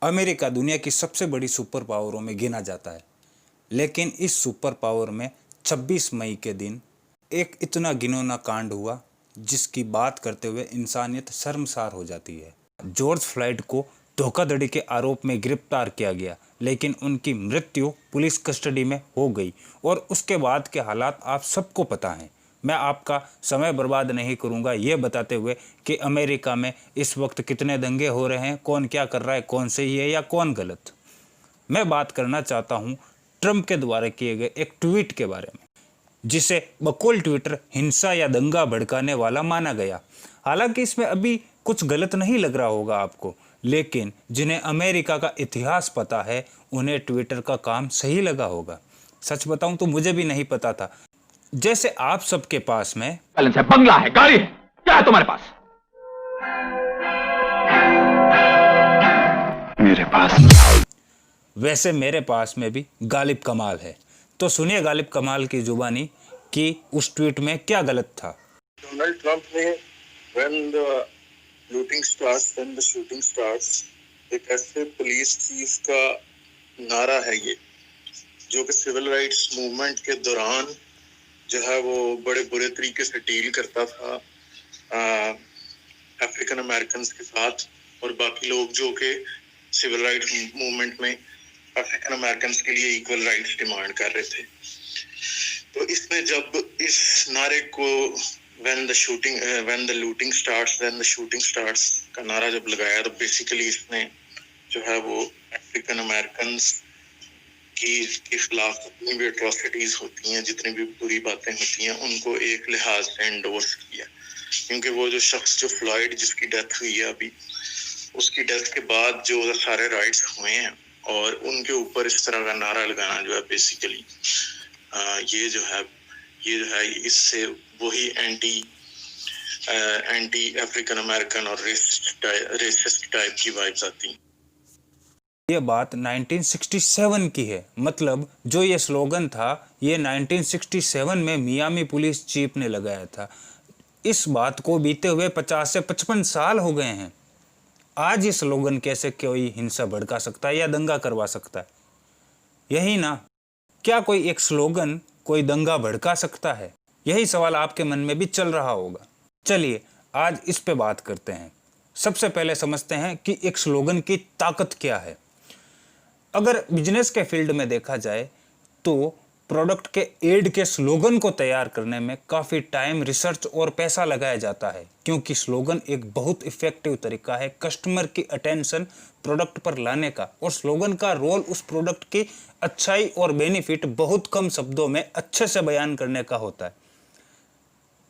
America दुनिया की सबसे बड़ी सुपर पावरों में गिना जाता है, लेकिन इस सुपर पावर में 26 मई के दिन एक इतना घिनौना कांड हुआ जिसकी बात करते हुए इंसानियत शर्मसार हो जाती है। जॉर्ज फ्लॉयड को धोखाधड़ी के आरोप में गिरफ्तार किया गया, लेकिन उनकी मृत्यु पुलिस कस्टडी में हो गई और उसके बाद के हालात आप सबको पता हैं। मैं आपका समय बर्बाद नहीं करूंगा ये बताते हुए कि अमेरिका में इस वक्त कितने दंगे हो रहे हैं, कौन क्या कर रहा है, कौन सही है या कौन गलत। मैं बात करना चाहता हूं ट्रंप के द्वारा किए गए एक ट्वीट के बारे में, जिसे बकौल ट्विटर हिंसा या दंगा भड़काने वाला माना गया। हालांकि इसमें अभी कुछ गलत नहीं लग रहा होगा आपको, लेकिन जिन्हें अमेरिका का इतिहास पता है उन्हें ट्विटर का काम सही लगा होगा। सच बताऊं तो मुझे भी नहीं पता था। जैसे आप सबके पास में बैलेंस है, बंगला है, गाड़ी है, क्या है तुम्हारे पास? मेरे पास वैसे मेरे पास में भी गालिब कमाल है। तो सुनिए गालिब कमाल की जुबानी कि उस ट्वीट में क्या गलत था। डोनाल्ड ट्रंप ने when the when the shooting starts, एक ऐसे पुलिस चीफ का नारा है ये, जो कि सिविल राइट्स मूवमेंट के दौरान जो है वो बड़े बुरे तरीके से डील करता था अफ्रीकन अमेरिकन के साथ और बाकी लोग जो कि सिविल राइट्स मूवमेंट में अफ्रीकन अमेरिकन के लिए इक्वल राइट्स डिमांड कर रहे थे। तो इसने जब इस नारे को when the looting starts then the shooting starts का नारा जब लगाया, तो बेसिकली इसने जो है वो अफ्रीकन अमेरिकन के खिलाफ जितनी भी एट्रोसिटीज होती हैं, जितनी भी बुरी बातें होती हैं, उनको एक लिहाज से एंडोर्स किया। क्योंकि वो जो शख्स जो फ्लॉयड जिसकी डेथ हुई है अभी, उसकी डेथ के बाद जो सारे राइट्स हुए हैं और उनके ऊपर इस तरह का नारा लगाना जो है बेसिकली ये जो है इससे वही एंटी अफ्रीकन अमेरिकन और रेसिस्ट टाइप की वाइब्स आती हैं। ये बात 1967 की है। मतलब जो ये स्लोगन था ये 1967 में मियामी पुलिस चीफ ने लगाया था। इस बात को बीते हुए 50 से 55 साल हो गए हैं। आज ये स्लोगन कैसे कोई हिंसा भड़का सकता है या दंगा करवा सकता है? यही ना, क्या कोई एक स्लोगन कोई दंगा भड़का सकता है? यही सवाल आपके मन में भी चल रहा होगा। चलिए आज इस पे बात करते हैं। सबसे पहले समझते हैं कि एक स्लोगन की ताकत क्या है। अगर बिजनेस के फील्ड में देखा जाए तो प्रोडक्ट के एड के स्लोगन को तैयार करने में काफ़ी टाइम, रिसर्च और पैसा लगाया जाता है, क्योंकि स्लोगन एक बहुत इफेक्टिव तरीका है कस्टमर की अटेंशन प्रोडक्ट पर लाने का, और स्लोगन का रोल उस प्रोडक्ट की अच्छाई और बेनिफिट बहुत कम शब्दों में अच्छे से बयान करने का होता है।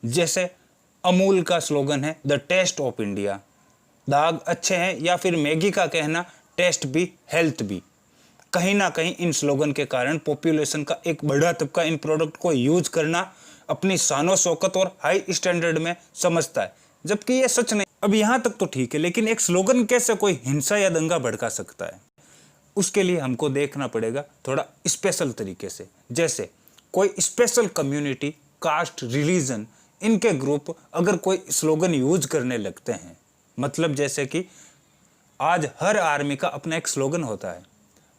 जैसे अमूल का स्लोगन है द टेस्ट ऑफ इंडिया, दाग अच्छे हैं, या फिर मैगी का कहना टेस्ट भी हेल्थ भी। कहीं ना कहीं इन स्लोगन के कारण पॉपुलेशन का एक बड़ा तबका इन प्रोडक्ट को यूज करना अपनी शानो शौकत और हाई स्टैंडर्ड में समझता है, जबकि ये सच नहीं। अब यहाँ तक तो ठीक है, लेकिन एक स्लोगन कैसे कोई हिंसा या दंगा भड़का सकता है? उसके लिए हमको देखना पड़ेगा थोड़ा स्पेशल तरीके से। जैसे कोई स्पेशल कम्युनिटी, कास्ट, रिलीजन, इनके ग्रुप अगर कोई स्लोगन यूज करने लगते हैं, मतलब जैसे कि आज हर आर्मी का अपना एक स्लोगन होता है,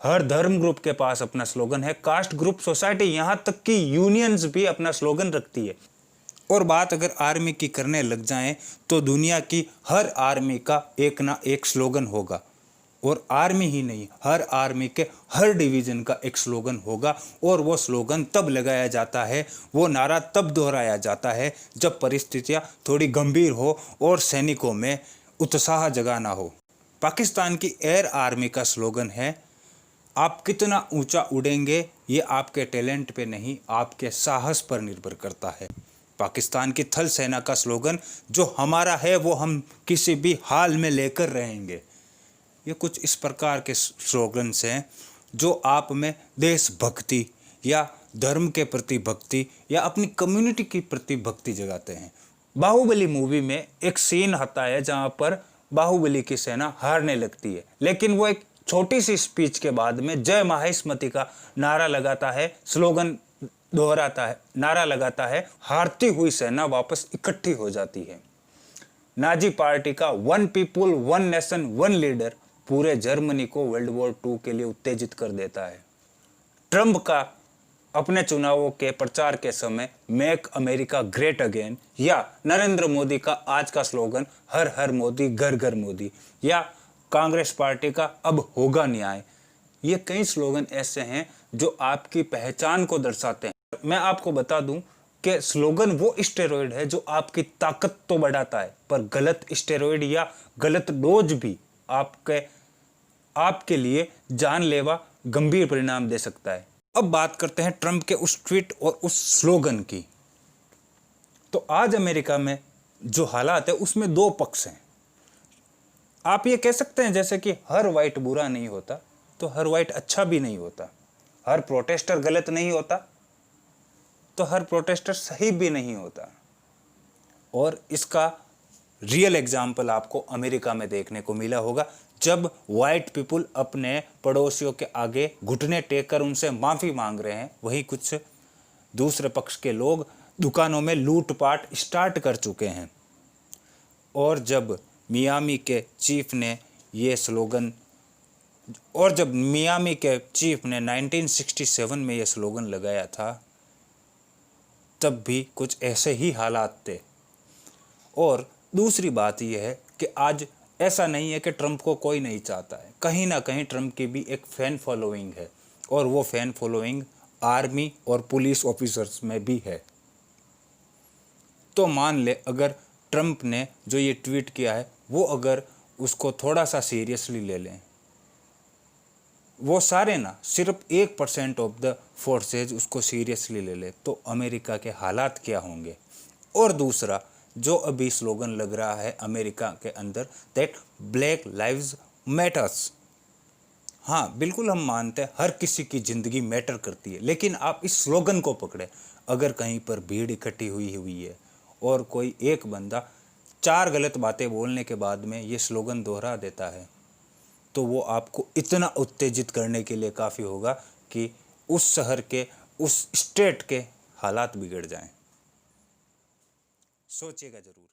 हर धर्म ग्रुप के पास अपना स्लोगन है, कास्ट ग्रुप, सोसाइटी, यहाँ तक कि यूनियंस भी अपना स्लोगन रखती है। और बात अगर आर्मी की करने लग जाएं तो दुनिया की हर आर्मी का एक ना एक स्लोगन होगा, और आर्मी ही नहीं, हर आर्मी के हर डिवीज़न का एक स्लोगन होगा, और वो स्लोगन तब लगाया जाता है, वो नारा तब दोहराया जाता है जब परिस्थितियाँ थोड़ी गंभीर हो और सैनिकों में उत्साह जगाना हो। पाकिस्तान की एयर आर्मी का स्लोगन है आप कितना ऊंचा उड़ेंगे ये आपके टैलेंट पे नहीं, आपके साहस पर निर्भर करता है। पाकिस्तान की थल सेना का स्लोगन जो हमारा है वो हम किसी भी हाल में लेकर रहेंगे। ये कुछ इस प्रकार के स्लोगन्स हैं जो आप में देशभक्ति या धर्म के प्रति भक्ति या अपनी कम्युनिटी की प्रति भक्ति जगाते हैं। बाहुबली मूवी में एक सीन आता है जहाँ पर बाहुबली की सेना हारने लगती है, लेकिन वो एक छोटी सी स्पीच के बाद में जय माहेश्मती का नारा लगाता है, स्लोगन दोहराता है, नारा लगाता है, हारती हुई सेना वापस इकट्ठी हो जाती है। नाजी पार्टी का one people one nation one leader पूरे जर्मनी को वर्ल्ड वॉर 2 के लिए उत्तेजित कर देता है। ट्रंप का अपने चुनावों के प्रचार के समय मेक अमेरिका ग्रेट अगेन या नरेंद्र मोदी का आज का स्लोगन हर हर मोदी घर घर मोदी या कांग्रेस पार्टी का अब होगा न्याय, ये कई स्लोगन ऐसे हैं जो आपकी पहचान को दर्शाते हैं। मैं आपको बता दूं कि स्लोगन वो स्टेरॉइड है जो आपकी ताकत तो बढ़ाता है, पर गलत स्टेरॉइड या गलत डोज भी आपके लिए जानलेवा गंभीर परिणाम दे सकता है। अब बात करते हैं ट्रंप के उस ट्वीट और उस स्लोगन की। तो आज अमेरिका में जो हालात है उसमें दो पक्ष हैं। आप ये कह सकते हैं जैसे कि हर वाइट बुरा नहीं होता तो हर वाइट अच्छा भी नहीं होता, हर प्रोटेस्टर गलत नहीं होता तो हर प्रोटेस्टर सही भी नहीं होता। और इसका रियल एग्जाम्पल आपको अमेरिका में देखने को मिला होगा, जब वाइट पीपुल अपने पड़ोसियों के आगे घुटने टेक कर उनसे माफ़ी मांग रहे हैं, वहीं कुछ दूसरे पक्ष के लोग दुकानों में लूटपाट स्टार्ट कर चुके हैं। और जब मियामी के चीफ ने 1967 में ये स्लोगन लगाया था, तब भी कुछ ऐसे ही हालात थे। और दूसरी बात यह है कि आज ऐसा नहीं है कि ट्रंप को कोई नहीं चाहता है, कहीं ना कहीं ट्रंप की भी एक फ़ैन फॉलोइंग है और वो फ़ैन फॉलोइंग आर्मी और पुलिस ऑफिसर्स में भी है। तो मान ले अगर ट्रंप ने जो ये ट्वीट किया है वो अगर उसको थोड़ा सा सीरियसली ले लें, वो सारे ना सिर्फ 1% ऑफ द फोर्सेज उसको सीरियसली ले ले, तो अमेरिका के हालात क्या होंगे। और दूसरा जो अभी स्लोगन लग रहा है अमेरिका के अंदर, दैट ब्लैक लाइव्स मैटर्स, हाँ बिल्कुल हम मानते हैं हर किसी की ज़िंदगी मैटर करती है, लेकिन आप इस स्लोगन को पकड़े, अगर कहीं पर भीड़ इकट्ठी हुई है और कोई एक बंदा 4 गलत बातें बोलने के बाद में ये स्लोगन दोहरा देता है, तो वो आपको इतना उत्तेजित करने के लिए काफ़ी होगा कि उस शहर के, उस स्टेट के हालात बिगड़ जाएं। सोचिएगा ज़रूर।